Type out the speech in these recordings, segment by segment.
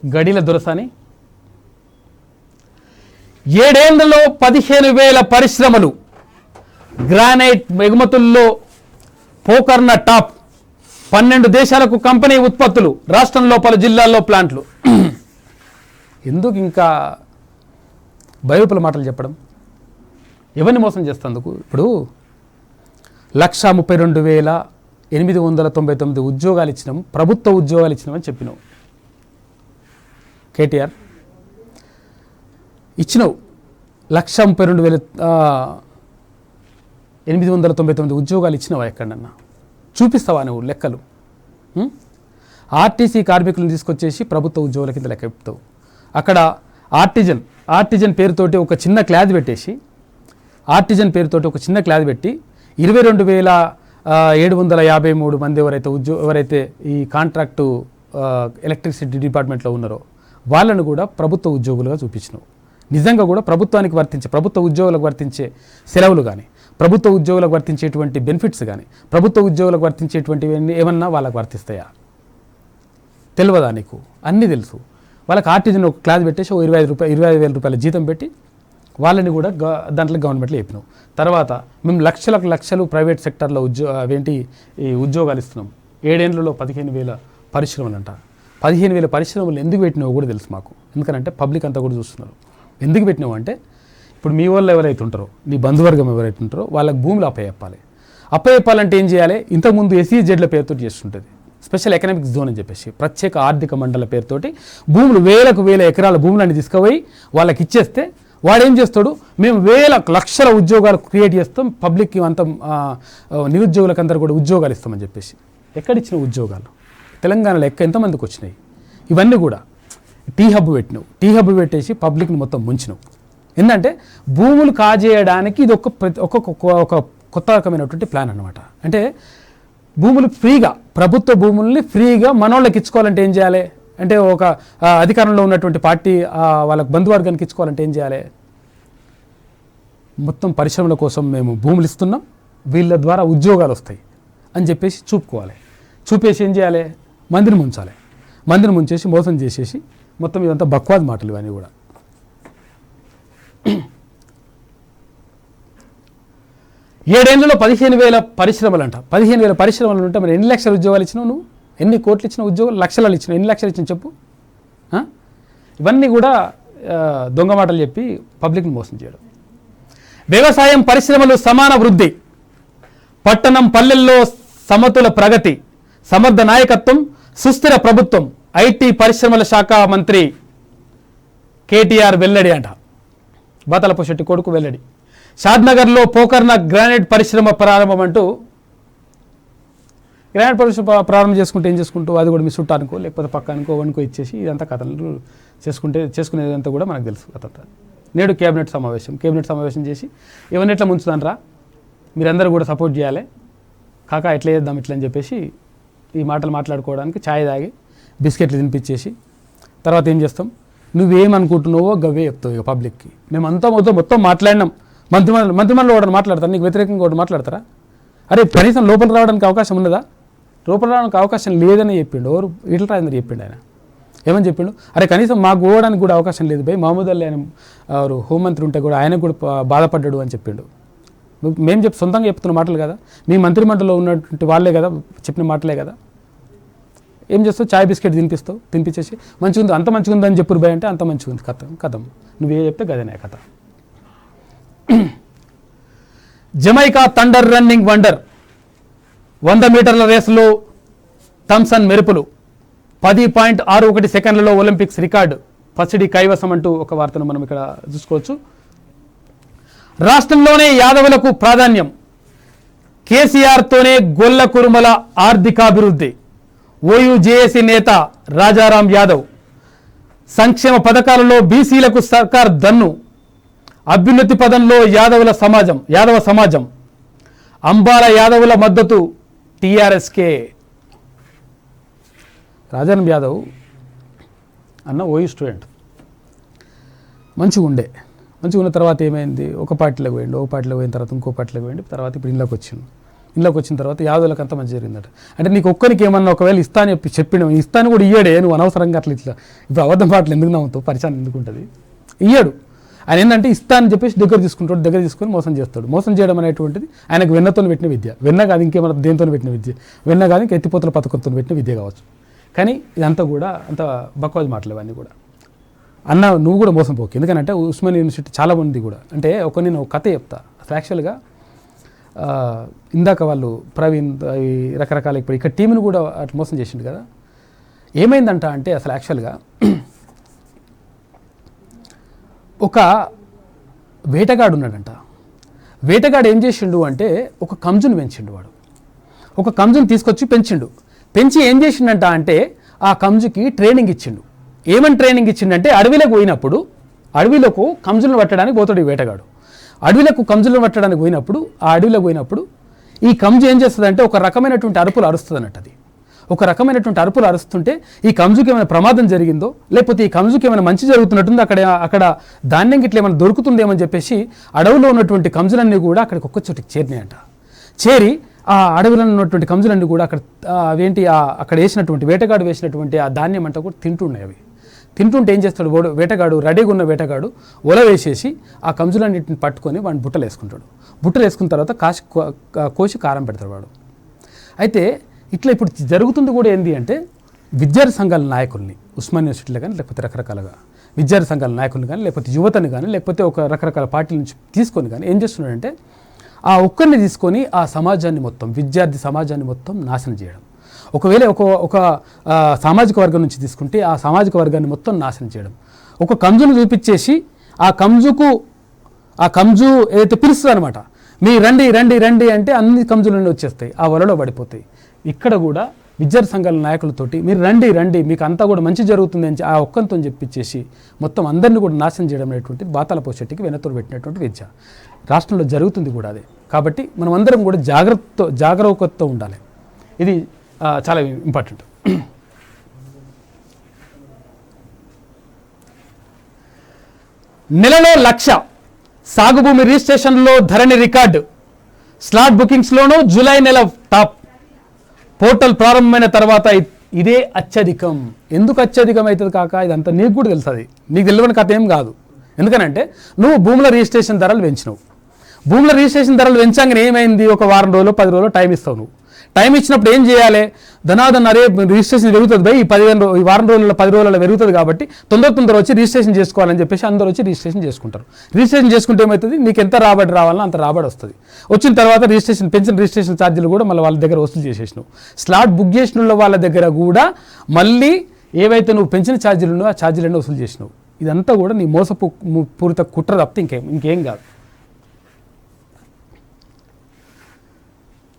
గడిల దొరసాని 7 ఏళ్లలో 15,000 పరిశ్రమలు, granite ఎగుమతుల్లో పోకర్న top, 12 దేశాలకు కంపెనీ ఉత్పత్తులు, రాష్ట్రంలో పలు జిల్లాల్లో ప్లాంట్లు. ఎందుకు ఇంకా బయోపుల మాటలు చెప్పడం? ఎవరిని మోసం చేస్తందుకు? ఇప్పుడు 132,899 ఉద్యోగాలు ఇచ్చినాం, ప్రభుత్వ ఉద్యోగాలు ఇచ్చినామని చెప్పినావు. కేటీఆర్ ఇచ్చినావు 132,899 ఉద్యోగాలు ఇచ్చినావా? ఎక్కడన్నా చూపిస్తావా నువ్వు లెక్కలు? ఆర్టీసీ కార్మికులను తీసుకొచ్చేసి ప్రభుత్వ ఉద్యోగుల కింద లెక్క చెప్తావు. అక్కడ ఆర్టిజన్ పేరుతోటి ఒక చిన్న క్లాజ్ పెట్టేసి, పెట్టి 22,753 మంది ఎవరైతే ఈ కాంట్రాక్టు ఎలక్ట్రిసిటీ డిపార్ట్మెంట్లో ఉన్నారో వాళ్ళను కూడా ప్రభుత్వ ఉద్యోగులుగా చూపించినావు. నిజంగా కూడా ప్రభుత్వ ఉద్యోగులకు వర్తించే సెలవులు కానీ, ప్రభుత్వ ఉద్యోగులకు వర్తించేటువంటి బెనిఫిట్స్ కానీ, ప్రభుత్వ ఉద్యోగులకు వర్తించేటువంటివి ఏమన్నా వాళ్ళకు వర్తిస్తాయా? తెలియదా నీకు? అన్నీ తెలుసు. వాళ్ళకి ఆర్టిజన్ ఒక క్లాస్ పెట్టేసి 25,000 రూపాయల జీతం పెట్టి వాళ్ళని కూడా దాంట్లో గవర్నమెంట్లో చెప్పినాం. తర్వాత మేము లక్షలు ప్రైవేట్ సెక్టర్లో ఈ ఉద్యోగాలు ఇస్తున్నాం. 7 ఏళ్లలో 15,000 పరిశ్రమలు అంట. 15,000 పరిశ్రమలు ఎందుకు పెట్టినావో కూడా తెలుసు మాకు. ఎందుకంటే పబ్లిక్ అంతా కూడా చూస్తున్నారు. ఎందుకు పెట్టినావు అంటే, ఇప్పుడు మీ వాళ్ళు ఎవరైతే ఉంటారో, నీ బంధువర్గం ఎవరైతే ఉంటారో వాళ్ళకి భూములు అప్పచెప్పాలంటే ఏం చేయాలి? ఇంతకుముందు SEZ పేరుతో చేస్తుంటుంది, స్పెషల్ ఎకనామిక్ జోన్ అని చెప్పేసి, ప్రత్యేక ఆర్థిక మండల పేరుతోటి భూములు వేల ఎకరాల భూములన్నీ తీసుకుపోయి వాళ్ళకి ఇచ్చేస్తే వాడేం చేస్తాడు? మేము లక్షల ఉద్యోగాలు క్రియేట్ చేస్తాం, పబ్లిక్కి అంత నిరుద్యోగులకు అందరూ కూడా ఉద్యోగాలు ఇస్తామని చెప్పేసి. ఎక్కడిచ్చిన ఉద్యోగాలు? తెలంగాణలో ఎంతమందికి వచ్చినాయి? ఇవన్నీ కూడా టీ హబ్ పెట్టేసి పబ్లిక్ని మొత్తం ముంచినావు. ఏంటంటే భూములు కాజేయడానికి ఇది ఒక కొత్త రకమైనటువంటి ప్లాన్ అన్నమాట. అంటే భూములు ఫ్రీగా, ప్రభుత్వ భూముల్ని ఫ్రీగా మనోళ్ళకి ఇచ్చుకోవాలంటే ఏం చేయాలి? అంటే ఒక అధికారంలో ఉన్నటువంటి పార్టీ వాళ్ళకి బంధువర్గానికి ఇచ్చుకోవాలంటే ఏం చేయాలి? మొత్తం పరిశ్రమల కోసం మేము భూములు ఇస్తున్నాం, వీళ్ళ ద్వారా ఉద్యోగాలు వస్తాయి అని చెప్పేసి చూపేసి ఏం చేయాలి? మందిని ముంచేసి మోసం చేసేసి మొత్తం ఇదంతా బక్వాద్ మాటలు ఇవన్నీ కూడా. 7 ఏళ్లలో 15,000 పరిశ్రమలు అంట. 15,000 పరిశ్రమలు ఉంటే మరి ఎన్ని లక్షల ఉద్యోగాలు ఇచ్చినావు నువ్వు? ఎన్ని కోట్లు ఇచ్చినావు ఉద్యోగాలు? లక్షలు ఇచ్చినావు. ఎన్ని లక్షలు ఇచ్చినావు చెప్పు? ఇవన్నీ కూడా దొంగ మాటలు చెప్పి పబ్లిక్ని మోసం చేయడం. వ్యవసాయం, పరిశ్రమలు సమాన వృద్ధి, పట్టణం పల్లెల్లో సమతుల ప్రగతి, సమర్థ నాయకత్వం, సుస్థిర ప్రభుత్వం, ఐటీ పరిశ్రమల శాఖ మంత్రి కేటీఆర్ వెల్లడి అంట. బాతలపు శెట్టి కొడుకు వెల్లడి. షాద్నగర్లో పోకర్న గ్రానైట్ పరిశ్రమ ప్రారంభం అంటూ, గ్రానైట్ పరిశ్రమ ప్రారంభం చేసుకుంటే ఏం చేసుకుంటూ అది కూడా మీ చుట్టానికో లేకపోతే పక్కానికో వనుకో ఇచ్చేసి ఇదంతా కథలు చేసుకునేదంతా కూడా మనకు తెలుసు. కథంతా నేడు కేబినెట్ సమావేశం చేసి ఇవన్నీ ఎట్లా ముంచుతానరా, మీరందరూ కూడా సపోర్ట్ చేయాలి, కాకా ఎట్లా చేద్దాం ఇట్లా అని చెప్పేసి ఈ మాటలు మాట్లాడుకోవడానికి ఛాయ్ తాగి బిస్కెట్లు తినిపించేసి తర్వాత ఏం చేస్తాం? నువ్వేమనుకుంటున్నావో గవే చెప్తావు ఇక పబ్లిక్కి. మేము అంతా మొత్తం మాట్లాడినాం. మంత్రిమండలిలో ఒకటి మాట్లాడతారు, నీకు వ్యతిరేకంగా ఒకటి మాట్లాడతారా? అరే కనీసం లోపల రావడానికి అవకాశం ఉన్నదా? లోపల రావడానికి అవకాశం లేదని చెప్పిండు. ఈటల రాజేందర్ చెప్పిండు. ఆయన ఏమని చెప్పిండు? అరే కనీసం మాకు పోవడానికి కూడా అవకాశం లేదు భయ్, మహమూద్ అలీ ఆయన హోంమంత్రి ఉంటే కూడా ఆయన కూడా బాధపడ్డాడు అని చెప్పిండు. మేము సొంతంగా చెప్తున్న మాటలు కదా, మీ మంత్రిమండలిలో ఉన్నటువంటి వాళ్ళే కదా చెప్పిన మాటలే కదా. ఏం చేస్తావు? చాయ్ బిస్కెట్ తినిపించేసి మంచిగా ఉంది, అంత మంచిగా ఉందని చెప్పు భయ్ అంటే అంత మంచిగా ఉంది కథం. నువ్వే చెప్తే గదేనే కథ. జమైకా థండర్ రన్నింగ్ వండర్ 100 మీటర్ల రేసులో థామ్సన్ మెరుపులు, 10.61 సెకండ్లలో ఒలింపిక్స్ రికార్డు, పసిడి కైవసం అంటూ ఒక వార్తను మనం ఇక్కడ చూసుకోవచ్చు. రాష్ట్రంలోనే యాదవులకు ప్రాధాన్యం, కేసీఆర్తోనే గొల్ల కురుమల ఆర్థికాభివృద్ధి, ఓయూజేఏసీ నేత రాజారాం యాదవ్. సంక్షేమ పథకాలలో బీసీలకు సర్కార్ దన్ను, అభ్యున్నతి పదంలో యాదవ సమాజం, అంబాల యాదవుల మద్దతు టీఆర్ఎస్కే. రాజారాం యాదవ్ అన్న ఓయూ స్టూడెంట్, మంచిగా ఉన్న తర్వాత ఏమైంది? ఒక పార్టీలోకి పోయిన తర్వాత ఇంకో పార్టీలోకి పోయిండు, తర్వాత ఇప్పుడు ఇంట్లోకి వచ్చిండు. ఇంట్లోకి వచ్చిన తర్వాత యాదవులకు అంత మంచి జరిగిందట. అంటే నీకు ఒక్కరికి ఏమన్నా ఒకవేళ ఇస్తా అని చెప్పిన ఇస్తాను కూడా ఇయ్యాడే, నువ్వు అనవసరంగా అట్లా ఇట్లా ఇప్పుడు అబద్ధం పాటలు ఎందుకు నవ్వుతావు, పరిచయం ఎందుకు ఉంటుంది, ఇయ్యాడు. ఆయన ఏంటంటే ఇస్తా అని చెప్పేసి దగ్గర తీసుకుంటాడు, దగ్గర తీసుకొని మోసం చేస్తాడు. మోసం చేయడం అనేటువంటిది ఆయనకు వెన్నతో పెట్టిన విద్య, వెన్న కాదు ఇంకేమైనా దేంతో పెట్టిన విద్య, వెన్న కాదు ఇంక ఎత్తిపోతల పథకంతో పెట్టిన విద్య కావచ్చు. కానీ ఇదంతా కూడా అంత బక్వాజ్ మాటలు ఇవన్నీ కూడా. అన్న నువ్వు కూడా మోసం పోకు, ఎందుకంటే ఉస్మానియా యూనివర్సిటీ చాలా మంది కూడా అంటే నేను ఒక కథ చెప్తా. అసలు యాక్చువల్గా ఇందాక వాళ్ళు ప్రవీణ్ ఈ రకరకాల ఇప్పుడు ఇక్కడ టీంని కూడా అట్లా మోసం చేసిండు కదా. ఏమైందంట అంటే అసలు యాక్చువల్గా ఒక వేటగాడు ఉన్నాడంట. వేటగాడు ఏం చేసిండు అంటే ఒక కంజును పెంచిండు. వాడు ఒక కంజును తీసుకొచ్చి పెంచి ఏం చేసిండంట అంటే ఆ కంజుకి ట్రైనింగ్ ఇచ్చిండు. ఏమని ట్రైనింగ్ ఇచ్చిండంటే అడవిలోకి పోయినప్పుడు అడవిలోకి కంజులను పట్టడానికి పోతాడు ఈ వేటగాడు. అడవిలకు కంజులను పట్టడానికి పోయినప్పుడు ఆ అడవిలోకి పోయినప్పుడు ఈ కంజు ఏం చేస్తుందంటే ఒక రకమైనటువంటి అరుపులు అరుస్తుంది అన్నట్టు. అది ఒక రకమైనటువంటి అరుపులు అరుస్తుంటే ఈ కంజుకి ఏమైనా ప్రమాదం జరిగిందో లేకపోతే ఈ కంజుకి ఏమైనా మంచి జరుగుతున్నట్టుందో అక్కడ ధాన్యం గిట్ల ఏమైనా దొరుకుతుందేమని చెప్పేసి అడవిలో ఉన్నటువంటి కంజులన్నీ కూడా అక్కడికి ఒక్క చోటికి చేరినాయంట. చేరి ఆ అడవిలో ఉన్నటువంటి కంజులన్నీ కూడా అక్కడ వేసినటువంటి వేటగాడు వేసినటువంటి ఆ ధాన్యం అంతా కూడా తింటున్నాయి. అవి తింటుంటే ఏం చేస్తాడు వేటగాడు, రెడీగా ఉన్న వేటగాడు ఒల వేసేసి ఆ కంజులన్నింటిని పట్టుకొని వాడిని బుట్టలు వేసుకుంటాడు. బుట్టలు వేసుకున్న తర్వాత కోసి కారం పెడతాడు వాడు. అయితే ఇట్లా ఇప్పుడు జరుగుతుంది కూడా ఏంటి అంటే విద్యార్థి సంఘాల నాయకుల్ని ఉస్మానియా యూనివర్సిటీలో కానీ లేకపోతే రకరకాలుగా విద్యార్థి సంఘాల నాయకుల్ని కానీ లేకపోతే యువతని కానీ లేకపోతే ఒక రకరకాల పార్టీల నుంచి తీసుకొని కానీ ఏం చేస్తున్నాడంటే ఆ ఒక్కరిని తీసుకొని ఆ సమాజాన్ని మొత్తం విద్యార్థి సమాజాన్ని మొత్తం నాశనం చేయడం. ఒకవేళ ఒక సామాజిక వర్గం నుంచి తీసుకుంటే ఆ సామాజిక వర్గాన్ని మొత్తం నాశనం చేయడం. ఒక కంజును చూపించేసి ఆ కంజు ఏదైతే పిలుస్తుంది అనమాట, మీ రండి రండి రండి అంటే అన్ని కంజులన్నీ వచ్చేస్తాయి, ఆ వలలో పడిపోతాయి. ఇక్కడ కూడా విద్యార్థి సంఘాల నాయకులతోటి మీరు రండి రండి మీకు అంతా కూడా మంచి జరుగుతుంది అని ఆ ఒక్కంతో చెప్పించేసి మొత్తం అందరినీ కూడా నాశనం చేయడం అనేటువంటి బాతాల పోషెట్టికి వెనతోడు పెట్టినటువంటి విద్య రాష్ట్రంలో జరుగుతుంది కూడా అదే. కాబట్టి మనం అందరం కూడా జాగరూకతతో ఉండాలి. ఇది చాలా ఇంపార్టెంట్. నెలలో 1,00,000 సాగు భూమి రిజిస్ట్రేషన్లో ధరణి రికార్డు, స్లాట్ బుకింగ్స్లోనూ జూలై నెల టాప్. పోర్టల్ ప్రారంభమైన తర్వాత ఇదే అత్యధికం. ఎందుకు అత్యధికం అవుతుంది కాక ఇదంతా నీకు కూడా తెలుస్తుంది, నీకు తెలియని కథ ఏం కాదు. ఎందుకనంటే నువ్వు భూముల రిజిస్ట్రేషన్ ధరలు పెంచినావు. భూముల రిజిస్ట్రేషన్ ధరలు పెంచాగానే ఏమైంది, ఒక వారం రోజులు 10 రోజులు టైం ఇస్తావు. నువ్వు టైం ఇచ్చినప్పుడు ఏం చేయాలి, ధనాదన్ అరే రిజిస్ట్రేషన్ పెరుగుతుంది భయ్, ఈ వారం రోజుల్లో 10 రోజుల్లో పెరుగుతుంది కాబట్టి తొందర వచ్చి రిజిస్ట్రేషన్ చేసుకోవాలని చెప్పేసి అందరూ వచ్చి రిజిస్ట్రేషన్ చేసుకుంటారు. రిజిస్ట్రేషన్ చేసుకుంటే ఏమవుతుంది, నీకు ఎంత రాబడి రావాలన్నా అంత రాబడి వస్తుంది. వచ్చిన తర్వాత పెంచిన రిజిస్ట్రేషన్ ఛార్జీలు కూడా మళ్ళీ వాళ్ళ దగ్గర వసూలు చేసేసినావు. స్లాట్ బుక్ చేసిన వాళ్ళ దగ్గర కూడా మళ్ళీ ఏవైతే నువ్వు పెంచిన ఛార్జీలు ఉన్నాయో ఆ ఛార్జీలన్నీ వసూలు చేసినావు. ఇదంతా కూడా నీ పూరిత కుట్ర తప్పితే ఇంకేం కాదు.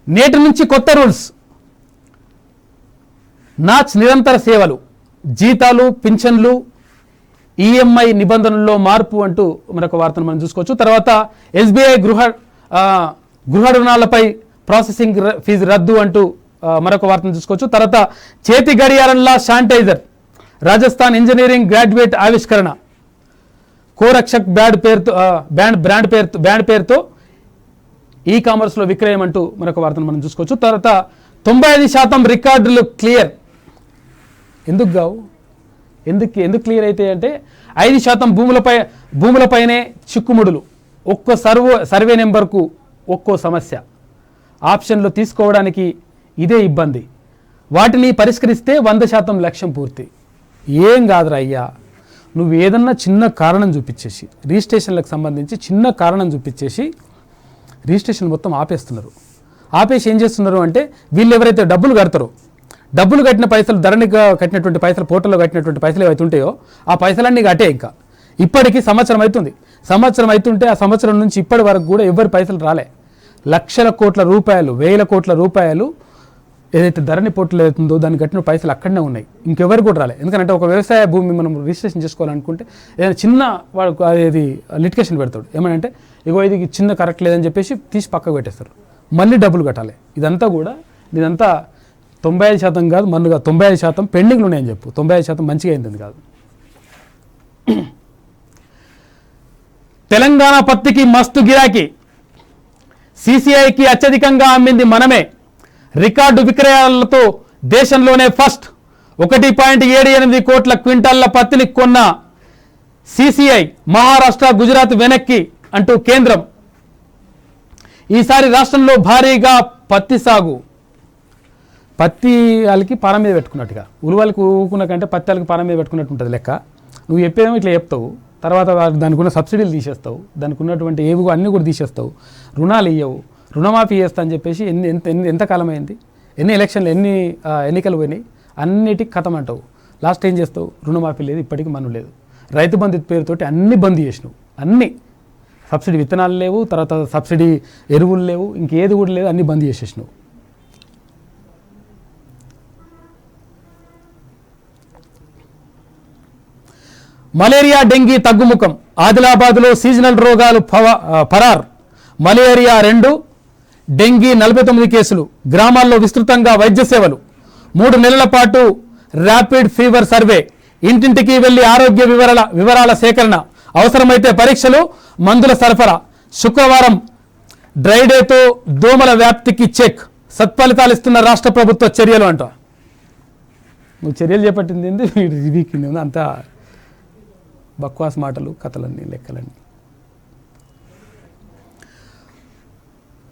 నేటి నుంచి కొత్త రూల్స్, నాచ్ నిరంతర సేవలు, జీతాలు, పింఛన్లు, ఈఎంఐ నిబంధనల్లో మార్పు అంటూ మరొక వార్తను మనం చూసుకోవచ్చు. తర్వాత ఎస్బీఐ గృహ రుణాలపై ప్రాసెసింగ్ ఫీజు రద్దు అంటూ మరొక వార్తను చూసుకోవచ్చు. తర్వాత చేతి గడియారంలా శానిటైజర్, రాజస్థాన్ ఇంజనీరింగ్ గ్రాడ్యుయేట్ ఆవిష్కరణ, కోరక్షక్ బ్రాండ్ పేరుతో ఈ కామర్స్లో విక్రయం అంటూ మరొక వార్తను మనం చూసుకోవచ్చు. తర్వాత 95% రికార్డులు క్లియర్. ఎందుకు కావు, ఎందుకు క్లియర్ అయితే అంటే 5% భూములపైనే చిక్కుముడులు, ఒక్కో సర్వే నెంబర్కు ఒక్కో సమస్య, ఆప్షన్లు తీసుకోవడానికి ఇదే ఇబ్బంది, వాటిని పరిష్కరిస్తే 100% లక్ష్యం పూర్తి. ఏం కాదురా అయ్యా, నువ్వు ఏదన్నా చిన్న కారణం చూపించేసి రిజిస్ట్రేషన్లకు సంబంధించి చిన్న కారణం చూపించేసి రిజిస్ట్రేషన్ మొత్తం ఆపేస్తున్నారు. ఆపేసి ఏం చేస్తున్నారు అంటే వీళ్ళు ఎవరైతే డబ్బులు కడతారో, డబ్బులు కట్టిన పైసలు, ధరణి కట్టినటువంటి పైసలు, పోర్టల్లో కట్టినటువంటి పైసలు ఏవైతే ఉంటాయో ఆ పైసలన్నీ కట్టే ఇంకా ఇప్పటికీ సంవత్సరం అవుతుంటే ఆ సంవత్సరం నుంచి ఇప్పటి వరకు కూడా ఎవరి పైసలు రాలే. లక్షల కోట్ల రూపాయలు, వేల కోట్ల రూపాయలు ఏదైతే ధరణి పోర్టల్ అవుతుందో దాన్ని కట్టిన పైసలు అక్కడనే ఉన్నాయి, ఇంకెవరు కూడా రాలే. ఎందుకంటే ఒక వ్యవసాయ భూమి మనం రిజిస్ట్రేషన్ చేసుకోవాలనుకుంటే ఏదైనా చిన్న వాడు అది లిటికేషన్ పెడతాడు, ఏమంటే ఇగో ఇది చిన్న కరెక్ట్ లేదని చెప్పేసి తీసి పక్కకు పెట్టేస్తారు, మళ్ళీ డబ్బులు కట్టాలి. ఇదంతా 95% కాదు, మన్నుగా 95% పెండింగ్లు ఉన్నాయని చెప్పు. 95% మంచిగా అయింది కాదు. తెలంగాణ పత్తికి మస్తు గిరాకీ, CCIకి అత్యధికంగా అమ్మింది మనమే. రికార్డు విక్రయాలతో దేశంలోనే ఫస్ట్. 1.78 కోట్ల క్వింటాళ్ల పత్తిని కొన్న CCI మహారాష్ట్ర, గుజరాత్ వెనక్కి అంటూ కేంద్రం. ఈసారి రాష్ట్రంలో భారీగా పత్తి సాగు. పత్తి వాళ్ళకి పానం మీద పెట్టుకున్నట్టుగా, ఉలువలకి ఊకున్న కంటే పత్తి వాళ్ళకి పానం మీద పెట్టుకున్నట్టు ఉంటుంది లెక్క. నువ్వు చెప్పేదేమో ఇట్లా చెప్తావు, తర్వాత దానికి ఉన్న సబ్సిడీలు తీసేస్తావు, దానికి ఉన్నటువంటి ఏవి అన్నీ కూడా తీసేస్తావు, రుణాలు ఇవ్వవు, రుణమాఫీ చేస్తా అని చెప్పేసి ఎంతకాలం అయింది, ఎన్ని ఎలక్షన్లు, ఎన్ని ఎన్నికలు పోయినాయి, అన్నిటికి కథం అంటావు. లాస్ట్ ఏం చేస్తావు? రుణమాఫీ లేదు, ఇప్పటికీ మనం లేదు. రైతు బంధు పేరుతోటి అన్ని బంద్ చేసినావు, అన్నీ. సబ్సిడీ విత్తనాలు లేవు, తర్వాత సబ్సిడీ ఎరువులు లేవు, ఇంకేది కూడా లేదు, అన్నీ బంద్ చేసేసినావు. మలేరియా, డెంగీ తగ్గుముఖం. ఆదిలాబాద్లో సీజనల్ రోగాలు పరార్. మలేరియా 2, డెంగీ 49 కేసులు. గ్రామాల్లో విస్తృతంగా వైద్య సేవలు. 3 నెలల పాటు ర్యాపిడ్ ఫీవర్ సర్వే. ఇంటింటికి వెళ్లి ఆరోగ్య వివరాల సేకరణ. అవసరమైతే పరీక్షలు, మందుల సరఫరా. శుక్రవారం డ్రైడేతో దోమల వ్యాప్తికి చెక్. సత్ఫలితాలు ఇస్తున్న రాష్ట్ర ప్రభుత్వ చర్యలు అంట. నువ్వు చర్యలు చేపట్టింది ఏంది? వీకింది అంతా బక్వాస్ మాటలు, కథలన్నీ, లెక్కలన్నీ.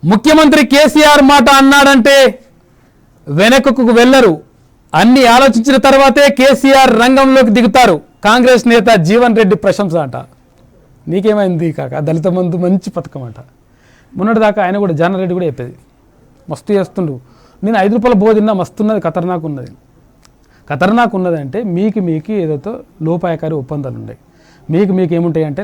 ముఖ్యమంత్రి కేసీఆర్ మాట అన్నాడంటే వెనకకు వెళ్లరు. అన్ని ఆలోచించిన తర్వాతే కేసీఆర్ రంగంలోకి దిగుతారు. కాంగ్రెస్ నేత జీవన్ రెడ్డి ప్రశంస అంట. నీకేమైంది కాక? దళిత బంధు మంచి పథకం అంట. మొన్నటిదాకా ఆయన కూడా, జానారెడ్డి కూడా చెప్పేది, మస్తు చేస్తుండు. నేను 5 రూపాయల బోధిన్నా మస్తున్నది, ఖతర్నాక్ ఉన్నది. ఖతర్నాక్ ఉన్నది అంటే మీకు ఏదైతే లోపాయకారి ఒప్పందాలు ఉన్నాయి. మీకు ఏముంటాయి అంటే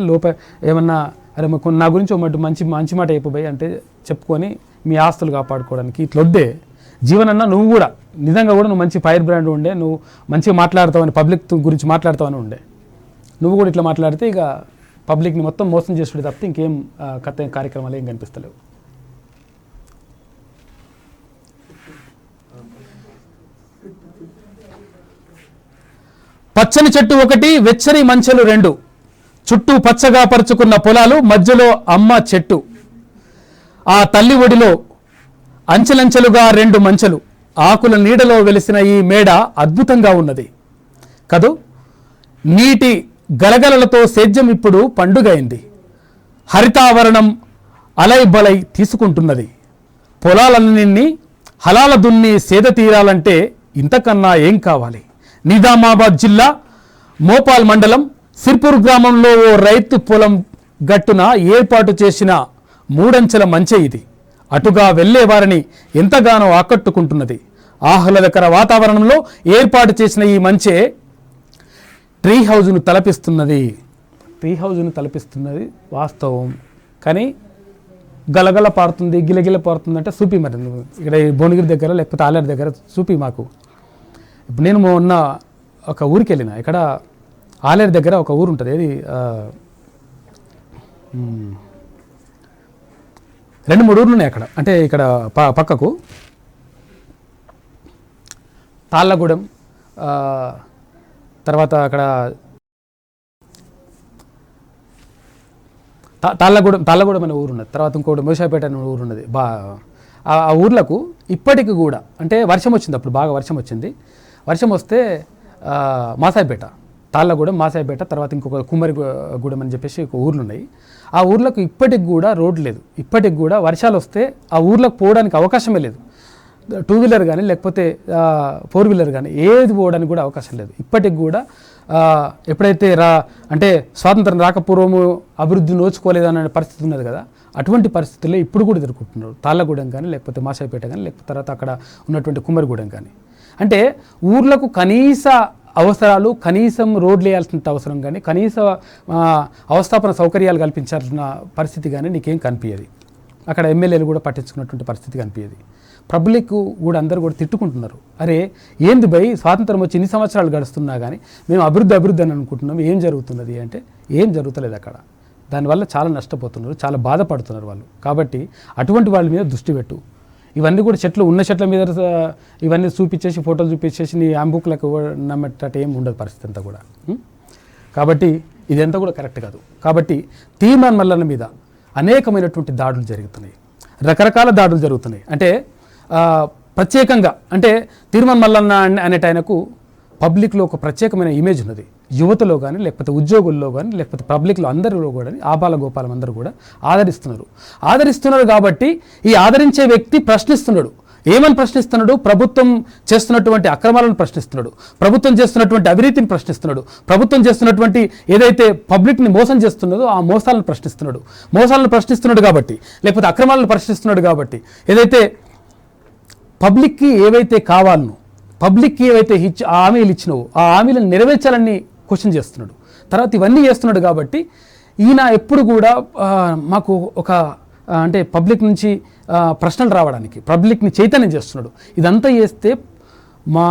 ఏమన్నా, అరే నా గురించి మంచి మాట చెప్పబోయి అంటే చెప్పుకొని మీ ఆస్తులు కాపాడుకోవడానికి ఇట్లొద్దే. జీవనన్నా నువ్వు కూడా నిజంగా కూడా నువ్వు మంచి ఫైర్ బ్రాండ్ ఉండే, నువ్వు మంచిగా మాట్లాడతావని, పబ్లిక్ గురించి మాట్లాడతావని ఉండే. నువ్వు కూడా ఇట్లా మాట్లాడితే ఇక పబ్లిక్ని మొత్తం మోసం చేసుకుంటే తప్పితే ఇంకేం కార్యక్రమాలు ఏం కనిపిస్తలేవు. పచ్చని చెట్టు 1, వెచ్చని మంచెలు 2. చుట్టూ పచ్చగా పరుచుకున్న పొలాలు, మధ్యలో అమ్మ చెట్టు. ఆ తల్లి ఒడిలో అంచెలంచెలుగా 2 మంచెలు. ఆకుల నీడలో వెలిసిన ఈ మేడ అద్భుతంగా ఉన్నది కదూ. నీటి గలగలలతో సేద్యం ఇప్పుడు పండుగైంది. హరితావరణం అలై బలై తీసుకుంటున్నది. పొలాలన్నింటినీ హలాల దున్ని సేద తీరాలంటే ఇంతకన్నా ఏం కావాలి? నిజామాబాద్ జిల్లా మోపాల్ మండలం సిర్పూర్ గ్రామంలో ఓ రైతు పొలం గట్టున ఏర్పాటు చేసిన 3 అంచెల మంచె ఇది. అటుగా వెళ్లే వారిని ఎంతగానో ఆకట్టుకుంటున్నది. ఆహ్లాదకర వాతావరణంలో ఏర్పాటు చేసిన ఈ మంచె ట్రీ హౌజ్ను తలపిస్తున్నది వాస్తవం. కానీ గలగల పారుతుంది, గిలగిల పారుతుంది అంటే చూపి. మరి ఇక్కడ భువనగిరి దగ్గర లేకపోతే ఆలేరు దగ్గర చూపి మాకు. ఇప్పుడు నేను మొన్న ఒక ఊరికి వెళ్ళిన, ఇక్కడ ఆలేరు దగ్గర ఒక ఊరు ఉంటుంది, ఏది 2-3 ఊర్లు ఉన్నాయి అక్కడ. అంటే ఇక్కడ పక్కకు తాళ్ళగూడెం, తర్వాత అక్కడ తాళ్ళగూడెం అనే ఊరు ఉన్నది. తర్వాత ఇంకోటి మోషాపేట అనే ఊరు ఉన్నది. ఆ ఊర్లకు ఇప్పటికి కూడా, అంటే వర్షం వచ్చింది, అప్పుడు బాగా వర్షం వచ్చింది. వర్షం వస్తే మాసాయిపేట, తాళ్ళగూడెం, మాసాయిపేట, తర్వాత ఇంకొక కుమ్మరిగూడెం అని చెప్పేసి ఒక ఊర్లు ఉన్నాయి. ఆ ఊర్లకు ఇప్పటికి కూడా రోడ్ లేదు. ఇప్పటికి కూడా వర్షాలు వస్తే ఆ ఊర్లకు పోవడానికి అవకాశమే లేదు. 2 వీలర్ కానీ లేకపోతే 4 వీలర్ కానీ ఏది పోవడానికి కూడా అవకాశం లేదు. ఇప్పటికి కూడా ఎప్పుడైతే అంటే స్వాతంత్రం రాకపూర్వము అభివృద్ధి నోచుకోలేదనే పరిస్థితి ఉన్నది కదా, అటువంటి పరిస్థితుల్లో ఇప్పుడు కూడా ఎదుర్కొంటున్నారు. తాళ్ళగూడెం కానీ లేకపోతే మాసాయిపేట కానీ లేకపోతే తర్వాత అక్కడ ఉన్నటువంటి కుమ్మరిగూడెం కానీ. అంటే ఊర్లకు కనీస అవసరాలు, కనీసం రోడ్లు వేయాల్సిన అవసరం కానీ, కనీస అవస్థాపన సౌకర్యాలు కల్పించాల్సిన పరిస్థితి కానీ నీకేం కనిపించేది. అక్కడ ఎమ్మెల్యేలు కూడా పట్టించుకున్నటువంటి పరిస్థితి కనిపించేది. పబ్లిక్ కూడా అందరూ కూడా తిట్టుకుంటున్నారు. అరే ఏంది భయ్, స్వాతంత్రం వచ్చి ఇన్ని సంవత్సరాలు గడుస్తున్నా కానీ మేము అభివృద్ధి అని అనుకుంటున్నాం, ఏం జరుగుతున్నది అంటే ఏం జరుగుతలేదు అక్కడ. దానివల్ల చాలా నష్టపోతున్నారు, చాలా బాధపడుతున్నారు వాళ్ళు. కాబట్టి అటువంటి వాళ్ళ మీద దృష్టి పెట్టు. ఇవన్నీ కూడా ఉన్న చెట్ల మీద ఇవన్నీ చూపించేసి, ఫోటోలు చూపించేసి నీ అంబుక్లకు నమ్మేటట్టు ఏం ఉండదు పరిస్థితి అంతా కూడా. కాబట్టి ఇదంతా కూడా కరెక్ట్ కాదు. కాబట్టి తీర్మాన్ మల్లన్న మీద అనేకమైనటువంటి దాడులు జరుగుతున్నాయి. రకరకాల దాడులు జరుగుతున్నాయి. అంటే ప్రత్యేకంగా అంటే తీర్మాన్ మల్లన్న అనేట ఆయనకు పబ్లిక్లో ఒక ప్రత్యేకమైన ఇమేజ్ ఉన్నది. యువతలో కానీ లేకపోతే ఉద్యోగుల్లో కానీ లేకపోతే పబ్లిక్లో అందరిలో కూడా ఆబాల గోపాలం అందరూ కూడా ఆదరిస్తున్నారు కాబట్టి ఈ ఆదరించే వ్యక్తి ప్రశ్నిస్తున్నాడు. ఏమని ప్రశ్నిస్తున్నాడు? ప్రభుత్వం చేస్తున్నటువంటి అక్రమాలను ప్రశ్నిస్తున్నాడు, ప్రభుత్వం చేస్తున్నటువంటి అవినీతిని ప్రశ్నిస్తున్నాడు, ప్రభుత్వం చేస్తున్నటువంటి ఏదైతే పబ్లిక్ని మోసం చేస్తున్నదో ఆ మోసాలను ప్రశ్నిస్తున్నాడు కాబట్టి, లేకపోతే అక్రమాలను ప్రశ్నిస్తున్నాడు కాబట్టి, ఏదైతే పబ్లిక్కి ఏవైతే కావాలనో, పబ్లిక్కి ఏవైతే హామీలు ఇచ్చినావో ఆ హామీలను నెరవేర్చాలని క్వశ్చన్ చేస్తున్నాడు. తర్వాత ఇవన్నీ చేస్తున్నాడు కాబట్టి ఈయన ఎప్పుడు కూడా మాకు ఒక అంటే పబ్లిక్ నుంచి ప్రశ్నలు రావడానికి పబ్లిక్ని చైతన్యం చేస్తున్నాడు. ఇదంతా చేస్తే మా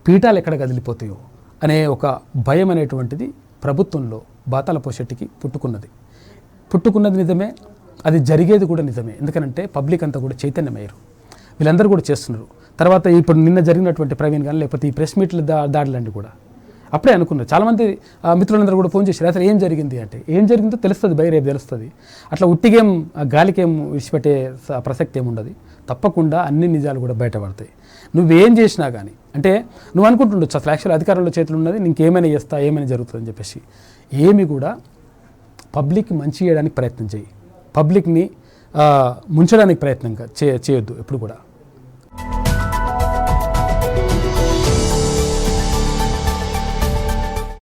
పీఠాలు ఎక్కడ కదిలిపోతాయో అనే ఒక భయం అనేటువంటిది ప్రభుత్వంలో బాతాల పోషెట్టికి పుట్టుకున్నది నిజమే, అది జరిగేది కూడా నిజమే. ఎందుకంటే పబ్లిక్ అంతా కూడా చైతన్యమయ్యారు, వీళ్ళందరూ కూడా చేస్తున్నారు. తర్వాత ఇప్పుడు నిన్న జరిగినటువంటి ప్రవీణ్ కానీ లేకపోతే ఈ ప్రెస్ మీట్ల దాడులన్నీ కూడా అప్పుడే అనుకున్నారు. చాలామంది మిత్రులందరూ కూడా ఫోన్ చేశారు, అసలు ఏం జరిగింది అంటే ఏం జరిగిందో తెలుస్తుంది, రేపు తెలుస్తుంది. అట్లా ఉట్టిగేం గాలికేం విడిచిపెట్టే ప్రసక్తి ఏముండదు. తప్పకుండా అన్ని నిజాలు కూడా బయటపడతాయి. నువ్వేం చేసినా కానీ అంటే నువ్వు అనుకుంటుండొచ్చు అసలు యాక్చువల్ అధికారంలో చేతులు ఉన్నది, ఇంకేమైనా చేస్తా ఏమైనా జరుగుతుందని చెప్పేసి. ఏమి కూడా పబ్లిక్ మంచి చేయడానికి ప్రయత్నం చేయి, పబ్లిక్ని ముంచడానికి ప్రయత్నం చేయొద్దు ఎప్పుడు కూడా.